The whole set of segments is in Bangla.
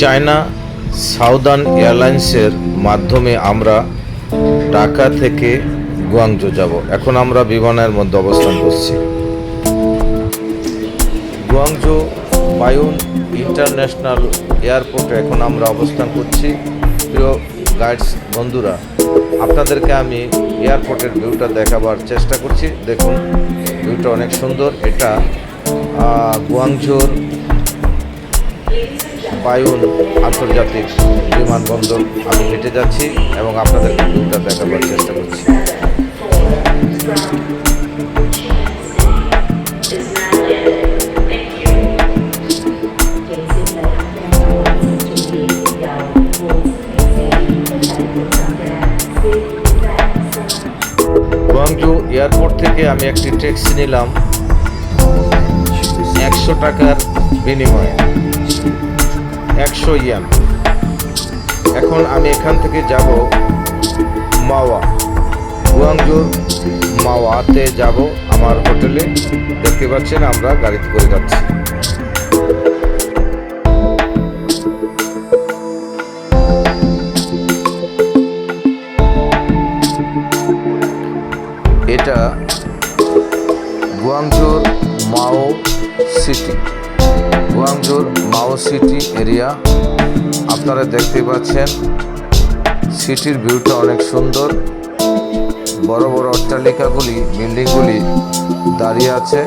চায়না সাউদার্ন এয়ারলাইন্সের মাধ্যমে আমরা ঢাকা থেকে গুয়াংজু যাব। এখন আমরা বিমানের মধ্যে অবস্থান করছি। গুয়াংজু বায়ুন ইন্টারন্যাশনাল এয়ারপোর্টে এখন আমরা অবস্থান করছি। প্রিয় গাইডস বন্ধুরা, আপনাদেরকে আমি এয়ারপোর্টের ভিউটা দেখাবার চেষ্টা করছি। দেখুন, ভিউটা অনেক সুন্দর। এটা গুয়াংজুর বায়ুন আন্তর্জাতিক বিমানবন্দর আমি হেঁটে যাচ্ছি এবং আপনাদেরকে ভিউটা দেখাবার চেষ্টা করছি। গুয়াংজু এয়ারপোর্ট থেকে আমি একটি ট্যাক্সি নিলাম 100 টাকার বিনিময়ে, 100 ইয়েন। এখন আমি এখান থেকে যাব মাওয়া, গুয়াংজুর মাওয়াতে যাব আমার হোটেলে। দেখতে পাচ্ছেন আমরা গাড়িতে করে যাচ্ছি। এটা গুয়াংজুর মাও সিটি, গুয়াংজুর মাও সিটি এরিয়া। আপনারা দেখতে পাচ্ছেন সিটির ভিউটা অনেক সুন্দর। বড় বড় অট্টালিকাগুলি, বিল্ডিংগুলি দাঁড়িয়ে আছে।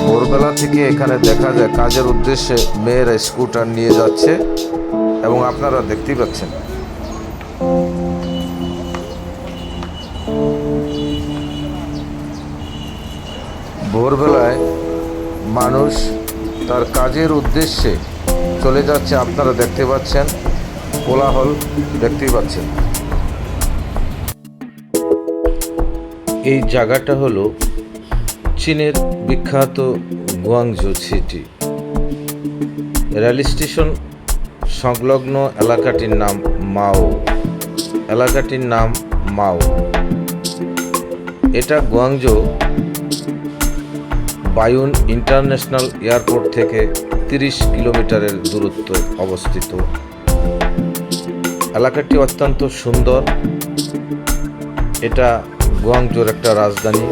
ভোরবেলা থেকে এখানে দেখা যায় কাজের উদ্দেশ্যে মেয়েরা স্কুটার নিয়ে যাচ্ছে এবং আপনারা দেখতেই পাচ্ছেন। ভোরবেলায় মানুষ তার কাজের উদ্দেশ্যে চলে যাচ্ছে। আপনারা দেখতে পাচ্ছেন, কোলাহল দেখতেই পাচ্ছেন। এই জায়গাটা হলো চীনের বিখ্যাত গুয়াংজু সিটি। রেল স্টেশন সংলগ্ন এলাকাটির নাম মাও, এলাকাটির নাম মাও। এটা গুয়াংজু বায়ুন ইন্টারন্যাশনাল এয়ারপোর্ট থেকে 30 কিলোমিটারের দূরত্বে অবস্থিত। এলাকাটি অত্যন্ত সুন্দর। এটা গুয়াংজুর একটা রাজধানী।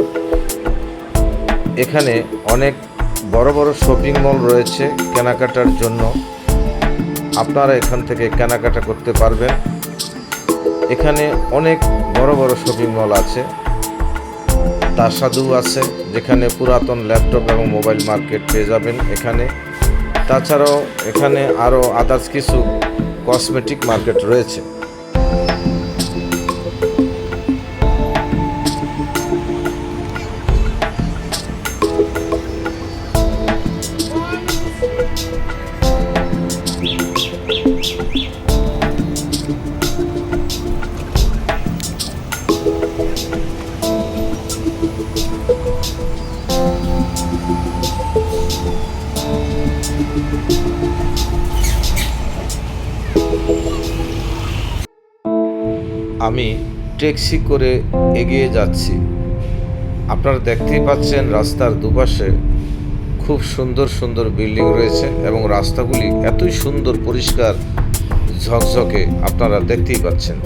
এখানে অনেক বড় বড় শপিং মল রয়েছে কেনাকাটার জন্য। আপনারা এখান থেকে কেনাকাটা করতে পারবেন। এখানে অনেক বড় বড় শপিং মল আছে। তাসাদু আছে, যেখানে পুরাতন ল্যাপটপ এবং মোবাইল মার্কেট পেয়ে যাবেন এখানে। তাছাড়াও এখানে আরও আদার্স কিছু কসমেটিক মার্কেট রয়েছে। আমি ট্যাক্সি করে এগিয়ে যাচ্ছি। আপনারা দেখতেই পাচ্ছেন রাস্তার দুপাশে খুব সুন্দর সুন্দর বিল্ডিং রয়েছে এবং রাস্তাগুলি এতই সুন্দর, পরিষ্কার, ঝকঝকে, আপনারা দেখতেই পাচ্ছেন।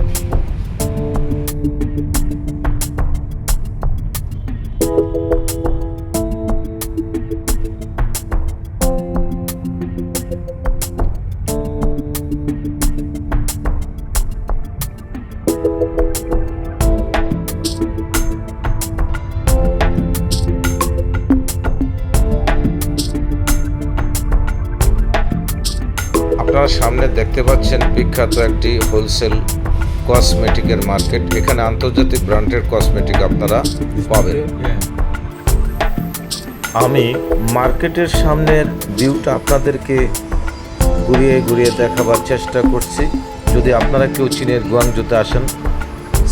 আপনারা সামনে দেখতে পাচ্ছেন বিখ্যাত একটি হোলসেল কসমেটিকের মার্কেট। এখানে আন্তর্জাতিক ব্র্যান্ডের কসমেটিক আপনারা পাবেন। আমি মার্কেটের সামনের ভিউটা আপনাদেরকে ঘুরিয়ে ঘুরিয়ে দেখাবার চেষ্টা করছি। যদি আপনারা কেউ চীনের গুয়াংজুতে আসেন,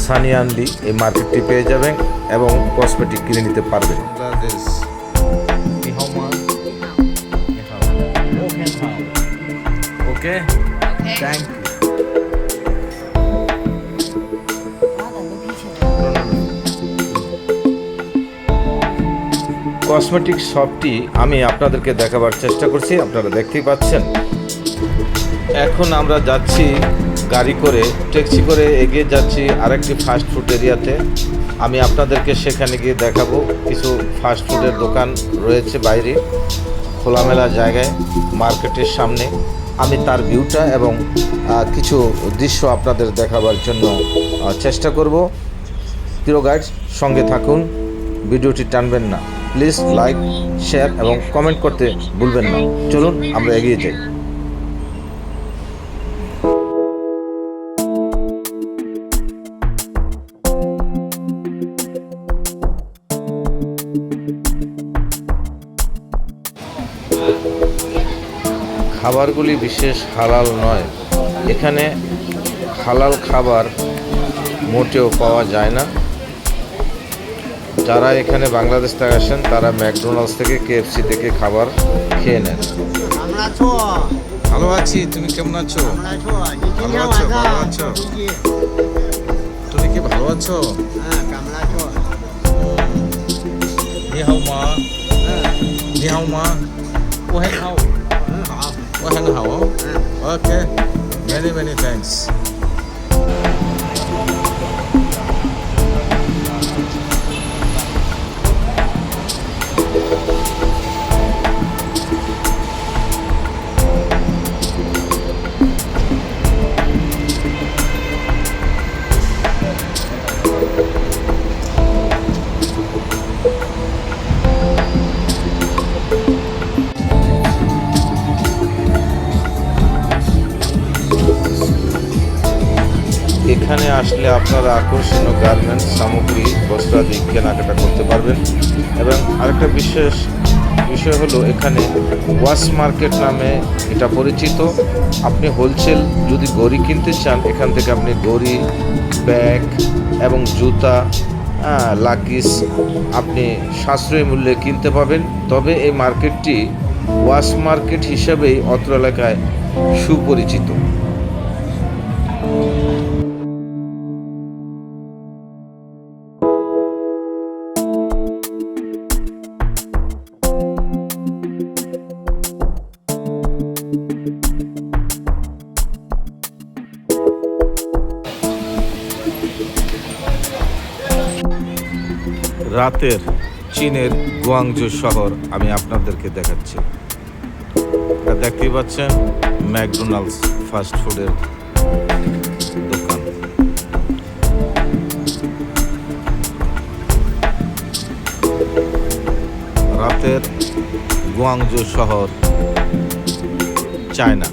সানিয়ানলি এই মার্কেটটি পেয়ে যাবেন এবং কসমেটিক কিনে নিতে পারবেন। Okay? Thank you. কসমেটিক শপটি আমি আপনাদেরকে দেখাবার চেষ্টা করছি। আপনারা দেখতেই পাচ্ছেন। এখন আমরা যাচ্ছি গাড়ি করে, ট্যাক্সি করে এগিয়ে যাচ্ছি আরেকটি ফাস্ট ফুড এরিয়াতে। আমি আপনাদেরকে সেখানে গিয়ে দেখাবো। কিছু ফাস্ট ফুডের দোকান রয়েছে বাইরে খোলামেলা জায়গায় মার্কেটের সামনে। আমি তার ভিউটা এবং কিছু দৃশ্য আপনাদের দেখাবার জন্য চেষ্টা করব। প্রিয় গাইডস, সঙ্গে থাকুন, ভিডিওটি টানবেন না। প্লিজ লাইক, শেয়ার এবং কমেন্ট করতে ভুলবেন না। চলুন আমরা এগিয়ে যাই। খাবারগুলি বিশেষ হালাল নয়। এখানে হালাল খাবার মোটেও পাওয়া যায় না। যারা এখানে বাংলাদেশ থেকে আসেন তারা ম্যাকডোনাল্ডস থেকে, KFC থেকে খাবার খেয়ে নেন। ভালো আছি, তুমি কেমন আছো? ভালো আছো? ভালো আছো? তুমি কি ভালো আছো? নি হাও মা, নি হাও মা, ও হ্যান হাও, ও হ্যান হাও। ওকে, many many thanks. এখানে আসলে আপনারা আকর্ষণীয় গার্মেন্টস সামগ্রী, বস্ত্রাদি কেনাকাটা করতে পারবেন। এবং আরেকটা বিষয় হলো, এখানে ওয়াশ মার্কেট নামে এটা পরিচিত। আপনি হোলসেল যদি ঘড়ি কিনতে চান, এখান থেকে আপনি ঘড়ি, ব্যাগ এবং জুতা, লাকিস আপনি সাশ্রয়ী মূল্যে কিনতে পাবেন। তবে এই মার্কেটটি ওয়াশ মার্কেট হিসাবেই অত্র এলাকায় সুপরিচিত। রাতের চীনের গুয়াংজু শহর আমি আপনাদেরকে দেখাচ্ছি। দেখতেই পাচ্ছেন ম্যাকডোনাল্ডস ফাস্ট ফুডের দোকান। রাতের গুয়াংজু শহর, চায়না।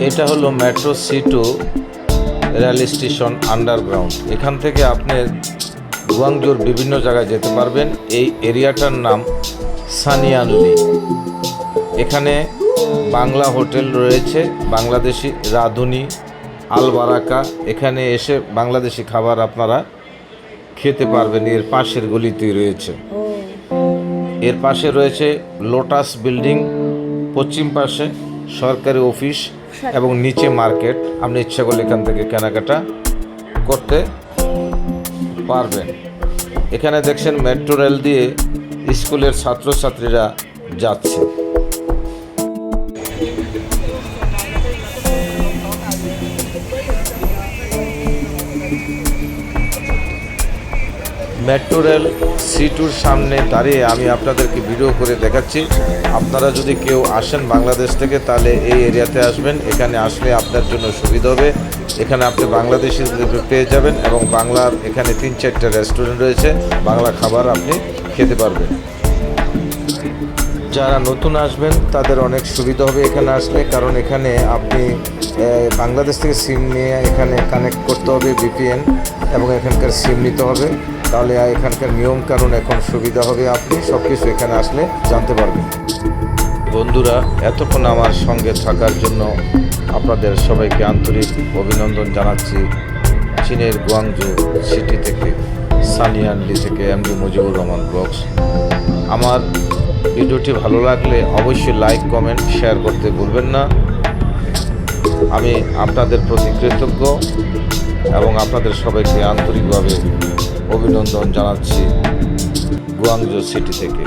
এটা হলো metro C2 rail station underground. এখান থেকে আপনি গুয়াংজুর বিভিন্ন জায়গায় যেতে পারবেন। এই এরিয়াটার নাম সানিয়ানলি। এখানে বাংলা হোটেল রয়েছে, বাংলাদেশি রাঁধুনি, আলবারাকা। এখানে এসে বাংলাদেশি খাবার আপনারা খেতে পারবেন। এর পাশের গলিতেই রয়েছে। এর পাশে রয়েছে লোটাস বিল্ডিং, পশ্চিম পাশে সরকারি অফিস এবং নিচে মার্কেট। আপনি ইচ্ছা করলে এখান থেকে কেনাকাটা করতে পারবেন। এখানে দেখছেন মেট্রো রেল দিয়ে স্কুলের ছাত্রছাত্রীরা যাচ্ছে। মেট্রো রেল C2-র সামনে দাঁড়িয়ে আমি আপনাদেরকে ভিডিও করে দেখাচ্ছি। আপনারা যদি কেউ আসেন বাংলাদেশ থেকে, তাহলে এই এরিয়াতে আসবেন। এখানে আসলে আপনার জন্য সুবিধা হবে। এখানে আপনি বাংলাদেশি পেয়ে যাবেন এবং বাংলার এখানে 3-4টা রেস্টুরেন্ট রয়েছে, বাংলা খাবার আপনি খেতে পারবেন। যারা নতুন আসবেন তাদের অনেক সুবিধা হবে এখানে আসলে, কারণ এখানে আপনি বাংলাদেশ থেকে সিম নিয়ে এখানে কানেক্ট করতে হবে ভিপিএন, এবং এখানকার সিম নিতে হবে। তাহলে এখানকার নিয়ম কানুন এখন সুবিধা হবে, আপনি সব কিছু এখানে আসলে জানতে পারবেন। বন্ধুরা, এতক্ষণ আমার সঙ্গে থাকার জন্য আপনাদের সবাইকে আন্তরিক অভিনন্দন জানাচ্ছি। চীনের গুয়াংজু সিটি থেকে, সানিয়ানলি থেকে এমডি মুজিবুর রহমান ব্লগস। আমার ভিডিওটি ভালো লাগলে অবশ্যই লাইক, কমেন্ট, শেয়ার করতে ভুলবেন না। আমি আপনাদের প্রতি কৃতজ্ঞ এবং আপনাদের সবাইকে আন্তরিকভাবে অভিনন্দন জানাচ্ছি গুয়াংজু সিটি থেকে।